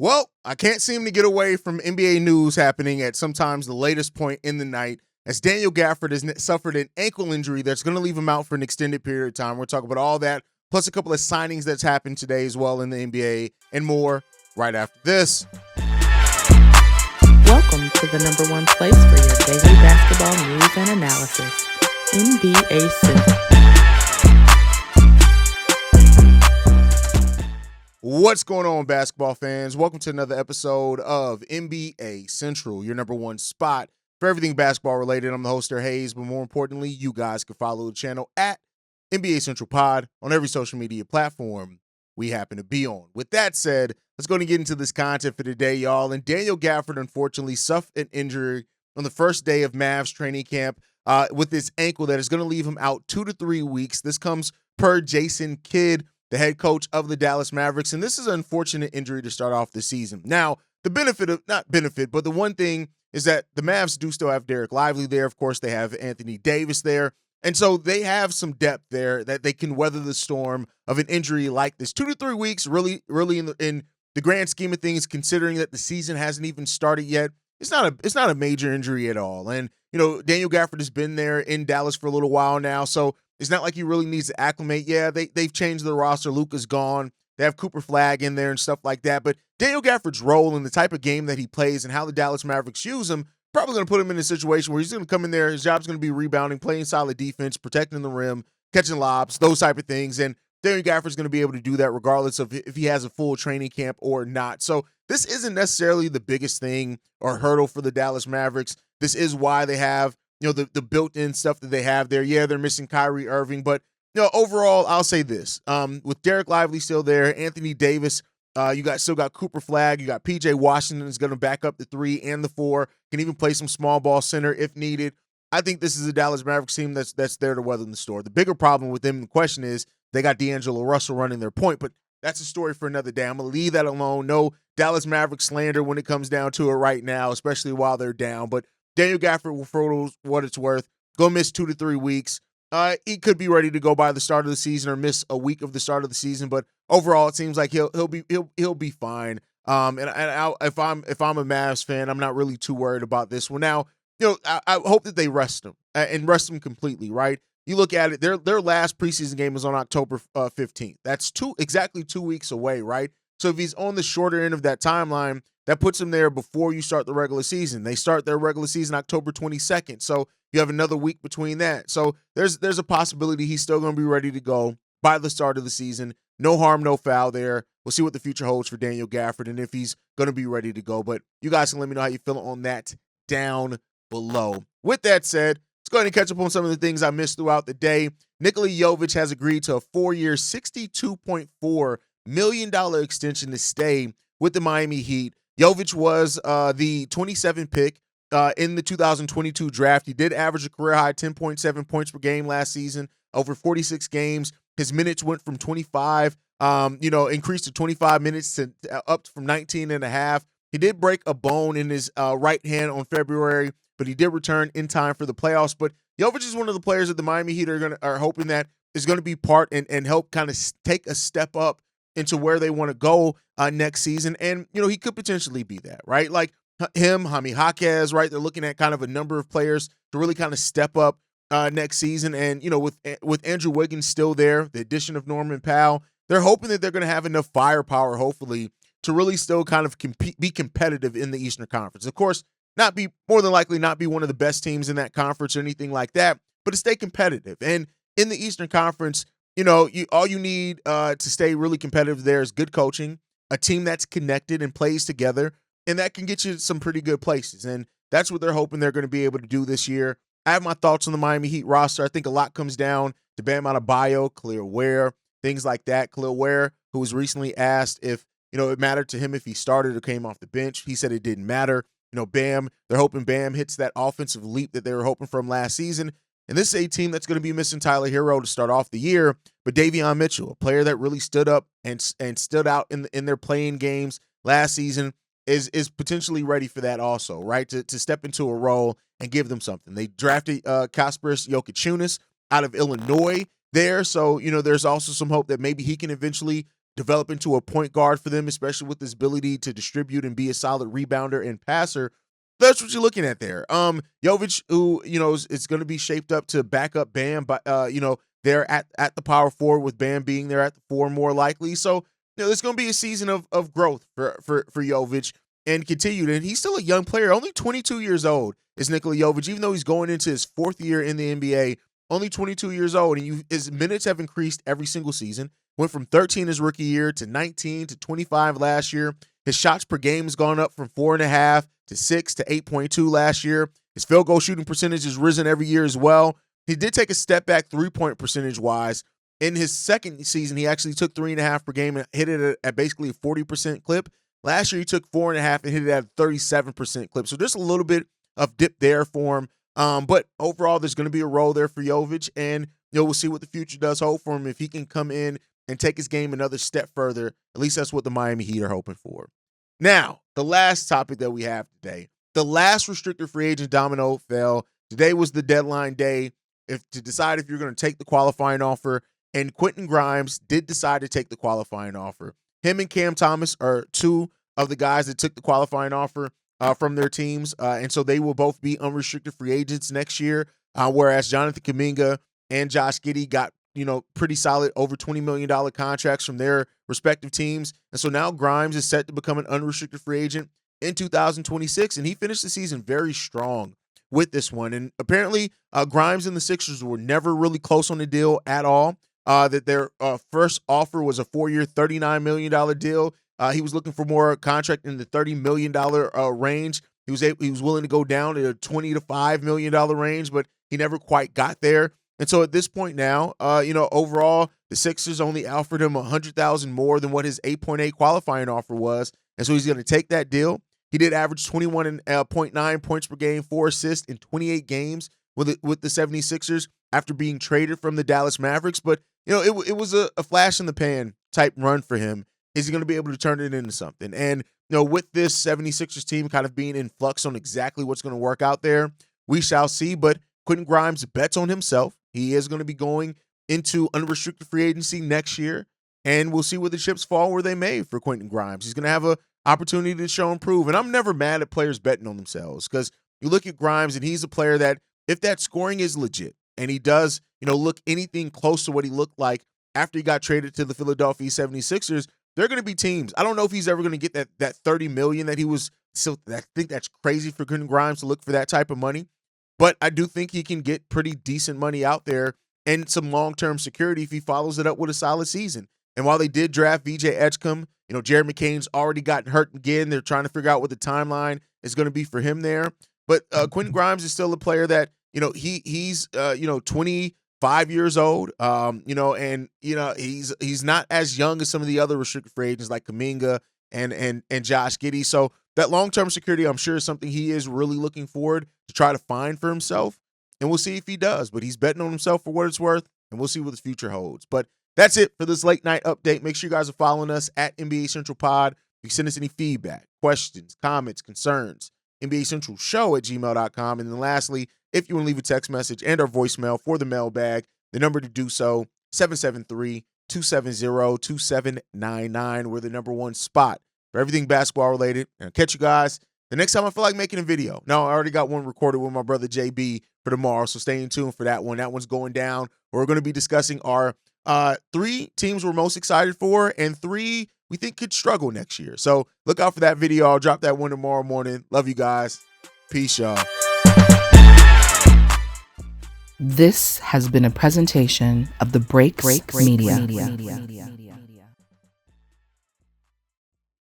Well, I can't seem to get away from NBA news happening at sometimes the latest point in the night as Daniel Gafford has suffered an ankle injury that's going to leave him out for an extended period of time. We're talking about all that, plus a couple of signings that's happened today as well in the NBA and more right after this. Welcome to the number one place for your daily basketball news and analysis, NBA Central. What's going on, basketball fans? Welcome to another episode of NBA Central, your number one spot for everything basketball related. I'm the host, Hayes, but more importantly, you guys can follow the channel at NBA Central Pod on every social media platform we happen to be on. With that said, let's go and get into this content for today, y'all. And Daniel Gafford unfortunately suffered an injury on the first day of Mavs training camp with his ankle that is going to leave him out 2 to 3 weeks. This comes per Jason Kidd, the head coach of the Dallas Mavericks, and this is an unfortunate injury to start off the season. Now, the but the one thing is that the Mavs do still have Derek Lively there. Of course, they have Anthony Davis there, and so they have some depth there that they can weather the storm of an injury like this. 2 to 3 weeks, really in the grand scheme of things, considering that the season hasn't even started yet, it's not a major injury at all. And Daniel Gafford has been there in Dallas for a little while now, so it's not like he really needs to acclimate. Yeah, they've changed the roster. Luka's gone. They have Cooper Flag in there and stuff like that. But Daniel Gafford's role and the type of game that he plays and how the Dallas Mavericks use him probably going to put him in a situation where he's going to come in there. His job's going to be rebounding, playing solid defense, protecting the rim, catching lobs, those type of things. And Daniel Gafford's going to be able to do that regardless of if he has a full training camp or not. So this isn't necessarily the biggest thing or hurdle for the Dallas Mavericks. This is why they have the built-in stuff that they have there. Yeah, they're missing Kyrie Irving, but overall, I'll say this: with Derek Lively still there, Anthony Davis, you still got Cooper Flag, you got PJ Washington is going to back up the 3 and the 4, can even play some small ball center if needed. I think this is a Dallas Mavericks team that's there to weather the storm. The bigger problem with them, the question is, they got D'Angelo Russell running their point, but that's a story for another day. I'm going to leave that alone. No Dallas Mavericks slander when it comes down to it right now, especially while they're down, but Daniel Gafford, for what it's worth, go miss 2 to 3 weeks. He could be ready to go by the start of the season or miss a week of the start of the season, but overall, it seems like he'll be fine. If I'm a Mavs fan, I'm not really too worried about this one. Now, I hope that they rest him and rest him completely. Right? You look at it; their last preseason game is on October 15th. That's exactly 2 weeks away. Right? So if he's on the shorter end of that timeline, that puts him there before you start the regular season. They start their regular season October 22nd, so you have another week between that. So there's a possibility he's still going to be ready to go by the start of the season. No harm, no foul there. We'll see what the future holds for Daniel Gafford and if he's going to be ready to go. But you guys can let me know how you feel on that down below. With that said, let's go ahead and catch up on some of the things I missed throughout the day. Nikola Jovic has agreed to a 4-year, $62.4 million extension to stay with the Miami Heat. Jovic was the 27th pick in the 2022 draft. He did average a career-high 10.7 points per game last season, over 46 games. His minutes went from 25, increased to 25 minutes to up from 19 and a half. He did break a bone in his right hand on February, but he did return in time for the playoffs. But Jovic is one of the players that the Miami Heat are hoping that is going to be part and help kind of take a step up into where they want to go next season. And, he could potentially be that, right? Like him, Jaime Jaquez, right? They're looking at kind of a number of players to really kind of step up next season. And, with Andrew Wiggins still there, the addition of Norman Powell, they're hoping that they're going to have enough firepower, hopefully, to really still kind of be competitive in the Eastern Conference. Of course, more than likely not be one of the best teams in that conference or anything like that, but to stay competitive. And in the Eastern Conference, all you need to stay really competitive there is good coaching, a team that's connected and plays together, and that can get you some pretty good places. And that's what they're hoping they're going to be able to do this year. I have my thoughts on the Miami Heat roster. I think a lot comes down to Bam Adebayo, Khalil Ware, things like that. Khalil Ware, who was recently asked if it mattered to him if he started or came off the bench. He said it didn't matter. Bam, they're hoping Bam hits that offensive leap that they were hoping from last season. And this is a team that's going to be missing Tyler Hero to start off the year, but Davion Mitchell, a player that really stood up and stood out in their playing games last season, is potentially ready for that also, right? To step into a role and give them something. They drafted Kasparas Jokic out of Illinois there, so there's also some hope that maybe he can eventually develop into a point guard for them, especially with his ability to distribute and be a solid rebounder and passer. That's what you're looking at there. Jovic, who, is going to be shaped up to back up Bam, but, they're at the power forward with Bam being there at the 4 more likely. So, there's going to be a season of growth for Jovic and continued. And he's still a young player, only 22 years old is Nikola Jovic, even though he's going into his 4th year in the NBA, only 22 years old. And his minutes have increased every single season. Went from 13 his rookie year to 19 to 25 last year. His shots per game has gone up from 4.5 to 6 to 8.2 last year. His field goal shooting percentage has risen every year as well. He did take a step back 3-point percentage-wise. In his second season, he actually took 3.5 per game and hit it at basically a 40% clip. Last year, he took 4.5 and hit it at a 37% clip. So just a little bit of dip there for him. But overall, there's going to be a role there for Jovic, and we'll see what the future does hold for him. If he can come in and take his game another step further, at least that's what the Miami Heat are hoping for. Now, the last topic that we have today, the last restricted free agent domino fell. Today was the deadline day to decide if you're going to take the qualifying offer, and Quentin Grimes did decide to take the qualifying offer. Him and Cam Thomas are 2 of the guys that took the qualifying offer from their teams, and so they will both be unrestricted free agents next year, whereas Jonathan Kuminga and Josh Giddey got pretty solid over $20 million contracts from their respective teams. And so now Grimes is set to become an unrestricted free agent in 2026, and he finished the season very strong with this one. And apparently Grimes and the Sixers were never really close on the deal at all. That their first offer was a 4-year, $39 million deal. He was looking for more contract in the $30 million range. He was willing to go down to a $20 to $5 million range, but he never quite got there. And so at this point now, overall, the Sixers only offered him $100,000 more than what his 8.8 qualifying offer was. And so he's going to take that deal. He did average 21.9 points per game, 4 assists in 28 games with the 76ers after being traded from the Dallas Mavericks. But, it was a flash in the pan type run for him. Is he going to be able to turn it into something? And, with this 76ers team kind of being in flux on exactly what's going to work out there, we shall see. But Quentin Grimes bets on himself. He is going to be going into unrestricted free agency next year, and we'll see where the chips fall where they may for Quentin Grimes. He's going to have an opportunity to show and prove. And I'm never mad at players betting on themselves, because you look at Grimes, and he's a player that, if that scoring is legit, and he does, look anything close to what he looked like after he got traded to the Philadelphia 76ers, there are going to be teams. I don't know if he's ever going to get that $30 million that he was. So I think that's crazy for Quentin Grimes to look for that type of money. But I do think he can get pretty decent money out there and some long-term security if he follows it up with a solid season. And while they did draft VJ Edgecombe, Jared McCain's already gotten hurt again. They're trying to figure out what the timeline is going to be for him there. But Quentin Grimes is still a player that, he's 25 years old, and he's not as young as some of the other restricted free agents like Kuminga and Josh Giddey. So that long-term security, I'm sure, is something he is really looking forward to try to find for himself. And we'll see if he does. But he's betting on himself for what it's worth, and we'll see what the future holds. But that's it for this late night update. Make sure you guys are following us at NBA Central Pod. You can send us any feedback, questions, comments, concerns, NBACentralShow@gmail.com. And then lastly, if you want to leave a text message and our voicemail for the mailbag, the number to do so, 773-270-2799. We're the #1 spot for everything basketball related. And I'll catch you guys the next time I feel like making a video. No, I already got one recorded with my brother JB for tomorrow, so stay tuned for that one. That one's going down. We're going to be discussing our 3 teams we're most excited for and 3 we think could struggle next year. So look out for that video. I'll drop that one tomorrow morning. Love you guys. Peace, y'all. This has been a presentation of the Breaks Media.